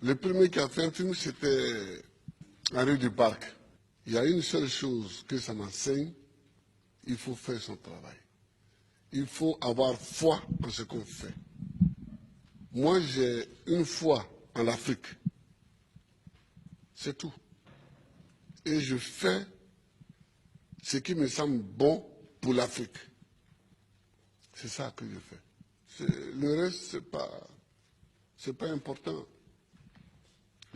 Le premier qui a fait un film, c'était Henri Duparc. Il y a une seule chose que ça m'enseigne, il faut faire son travail. Il faut avoir foi en ce qu'on fait. Moi, j'ai une foi en l'Afrique. C'est tout. Et je fais ce qui me semble bon pour l'Afrique. C'est ça que je fais. Le reste, c'est pas important.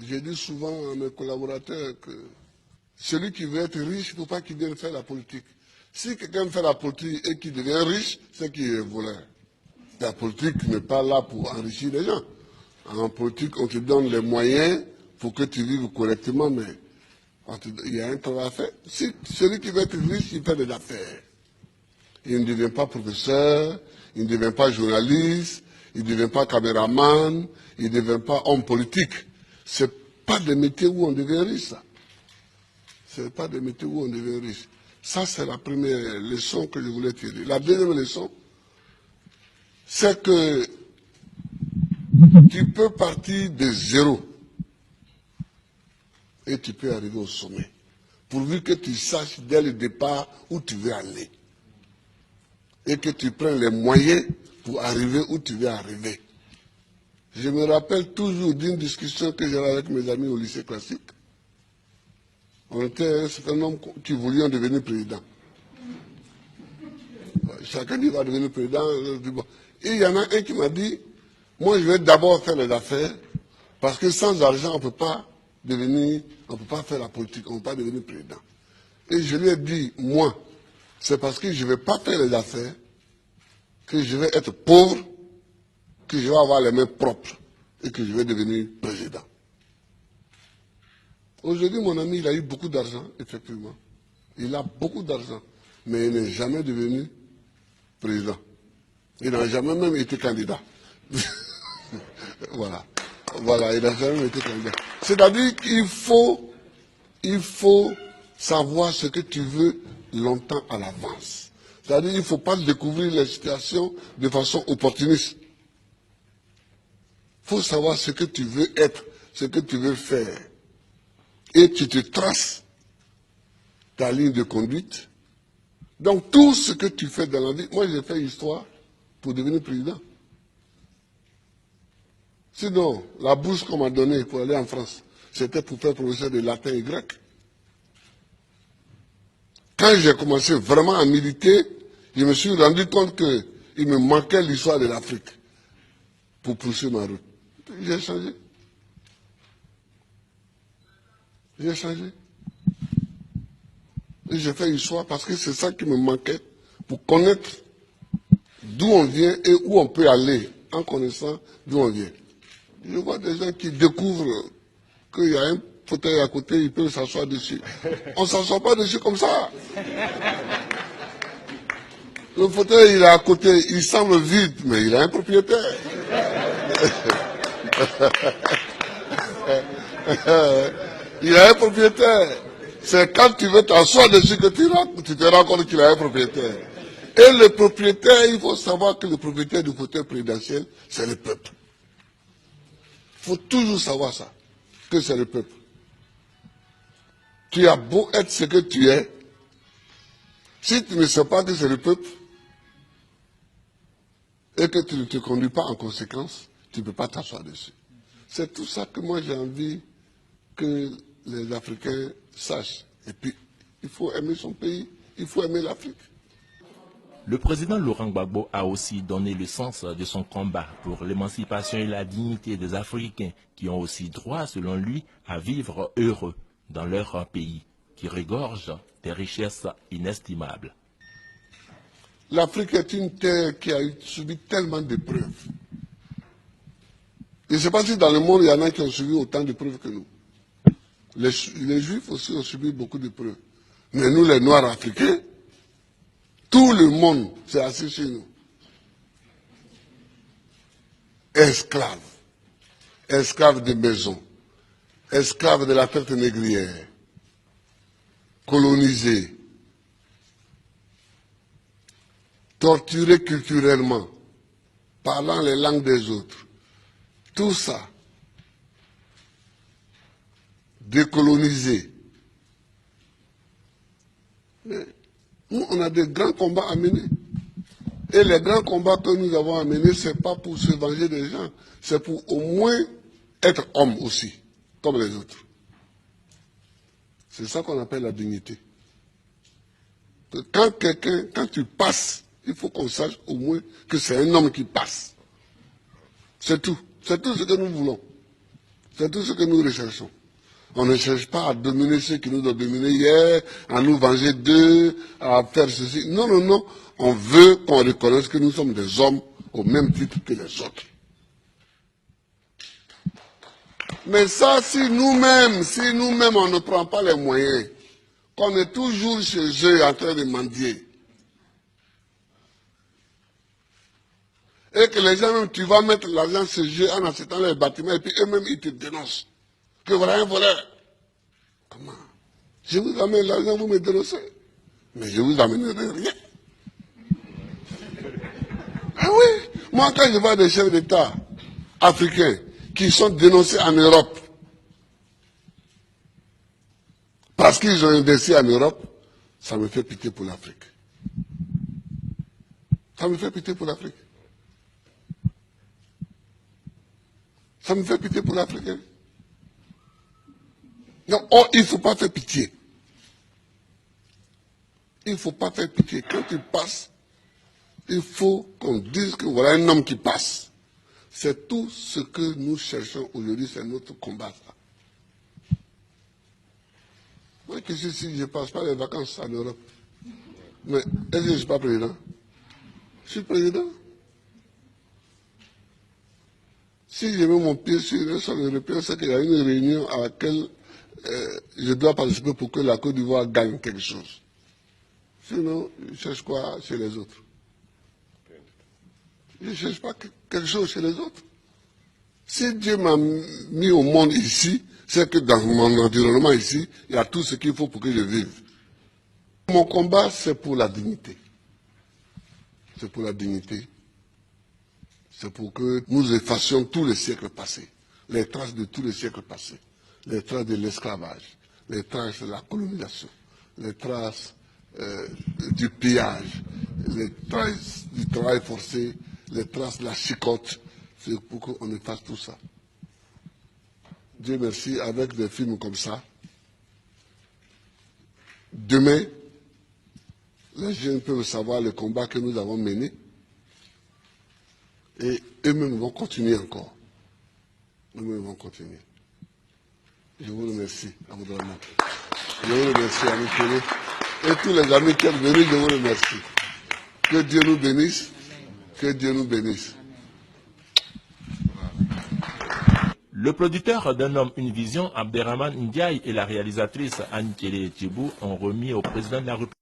J'ai dit souvent à mes collaborateurs que celui qui veut être riche, il ne faut pas qu'il vienne faire la politique. Si quelqu'un fait la politique et qu'il devient riche, c'est qu'il est voleur. La politique n'est pas là pour enrichir les gens. En politique, on te donne les moyens pour que tu vives correctement, mais il y a un travail à faire. Si celui qui veut être riche, il fait des affaires. Il ne devient pas professeur, il ne devient pas journaliste, il ne devient pas caméraman, il ne devient pas homme politique. Ce n'est pas des métiers où on devient riche, ça. Ce n'est pas des métiers où on devient riche. Ça, c'est la première leçon que je voulais tirer. La deuxième leçon, c'est que tu peux partir de zéro et tu peux arriver au sommet, pourvu que tu saches dès le départ où tu veux aller et que tu prennes les moyens pour arriver où tu veux arriver. Je me rappelle toujours d'une discussion que j'avais avec mes amis au lycée classique. On était un certain nombre qui voulions devenir président. Chacun dit va devenir président. Et il y en a un qui m'a dit, moi je vais d'abord faire les affaires, parce que sans argent on ne peut pas faire la politique, on ne peut pas devenir président. Et je lui ai dit, moi, c'est parce que je ne vais pas faire les affaires, que je vais être pauvre, que je vais avoir les mains propres et que je vais devenir président. Aujourd'hui, mon ami, il a eu beaucoup d'argent, effectivement. Il a beaucoup d'argent, mais il n'est jamais devenu président. Il n'a jamais même été candidat. Voilà. Voilà, il n'a jamais été candidat. C'est-à-dire qu'il faut savoir ce que tu veux longtemps à l'avance. C'est-à-dire qu'il ne faut pas découvrir les situations de façon opportuniste. Il faut savoir ce que tu veux être, ce que tu veux faire. Et tu te traces ta ligne de conduite. Donc tout ce que tu fais dans la vie, moi j'ai fait histoire pour devenir président. Sinon, la bourse qu'on m'a donnée pour aller en France, c'était pour faire professeur de latin et grec. Quand j'ai commencé vraiment à militer, je me suis rendu compte qu'il me manquait l'histoire de l'Afrique pour poursuivre ma route. J'ai changé. J'ai changé. Et j'ai fait histoire parce que c'est ça qui me manquait pour connaître d'où on vient et où on peut aller en connaissant d'où on vient. Je vois des gens qui découvrent qu'il y a un fauteuil à côté, ils peuvent s'asseoir dessus. On ne s'assoit pas dessus comme ça. Le fauteuil, il est à côté, il semble vide, mais il a un propriétaire. Il a un propriétaire. C'est quand tu veux t'asseoir dessus que tu te rends compte qu'il a un propriétaire. Et le propriétaire, il faut savoir que le propriétaire du fauteuil présidentiel, c'est le peuple. Il faut toujours savoir ça, que c'est le peuple. Tu as beau être ce que tu es, si tu ne sais pas que c'est le peuple, et que tu ne te conduis pas en conséquence, tu ne peux pas t'asseoir dessus. C'est tout ça que moi j'ai envie que les Africains sachent. Et puis, il faut aimer son pays, il faut aimer l'Afrique. Le président Laurent Gbagbo a aussi donné le sens de son combat pour l'émancipation et la dignité des Africains qui ont aussi droit, selon lui, à vivre heureux dans leur pays, qui regorge des richesses inestimables. L'Afrique est une terre qui a subi tellement d'épreuves. Je ne sais pas si dans le monde, il y en a qui ont subi autant d'épreuves que nous. Les Juifs aussi ont subi beaucoup d'épreuves. Mais nous, les Noirs africains, tout le monde s'est assis chez nous. Esclaves. Esclaves de maison. Esclaves de la traite négrière. Colonisés. Torturés culturellement. Parlant les langues des autres. Tout ça, décoloniser. Mais nous, on a des grands combats à mener. Et les grands combats que nous avons à mener, ce n'est pas pour se venger des gens, c'est pour au moins être homme aussi, comme les autres. C'est ça qu'on appelle la dignité. Quand tu passes, il faut qu'on sache au moins que c'est un homme qui passe. C'est tout. C'est tout ce que nous voulons. C'est tout ce que nous recherchons. On ne cherche pas à dominer ceux qui nous ont dominés hier, à nous venger d'eux, à faire ceci. Non, non, non. On veut qu'on reconnaisse que nous sommes des hommes au même titre que les autres. Mais ça, si nous-mêmes, on ne prend pas les moyens, qu'on est toujours chez eux en train de mendier, et que les gens, même, tu vas mettre l'argent chez eux en achetant les bâtiments, et puis eux-mêmes, ils te dénoncent. Que voilà un voleur. Comment? Je vous amène l'argent, vous me dénoncez. Mais je vous amènerai rien. Ah oui, moi quand je vois des chefs d'État africains qui sont dénoncés en Europe, parce qu'ils ont investi en Europe, ça me fait pitié pour l'Afrique. Ça me fait pitié pour l'Afrique. Ça me fait pitié pour l'Afrique. Non, oh, il ne faut pas faire pitié. Il ne faut pas faire pitié. Quand tu passes, il faut qu'on dise que voilà un homme qui passe. C'est tout ce que nous cherchons aujourd'hui, c'est notre combat. Ça. Moi, qu'est-ce que si je ne passe pas les vacances en Europe? Mais est-ce que je ne suis pas président? Je suis président. Si je mets mon pied sur un sol européen, c'est qu'il y a une réunion à laquelle je dois participer pour que la Côte d'Ivoire gagne quelque chose. Sinon, je cherche quoi chez les autres? Je ne cherche pas quelque chose chez les autres. Si Dieu m'a mis au monde ici, c'est que dans mon environnement ici, il y a tout ce qu'il faut pour que je vive. Mon combat, c'est pour la dignité. C'est pour la dignité. C'est pour que nous effacions tous les siècles passés, les traces de tous les siècles passés, les traces de l'esclavage, les traces de la colonisation, les traces du pillage, les traces du travail forcé, les traces de la chicote. C'est pour qu'on efface tout ça. Dieu merci, avec des films comme ça, demain, les jeunes peuvent savoir le combat que nous avons mené et eux-mêmes vont continuer encore. Eux-mêmes vont continuer. Je vous remercie, Aboudraman. Je vous remercie, Ami Kéré. Et tous les amis qui sont venus, je vous remercie. Que Dieu nous bénisse. Que Dieu nous bénisse. Le producteur d'un homme, une vision, Abderrahmane Ndiaye, et la réalisatrice Anne Kélé Thibou ont remis au président de la République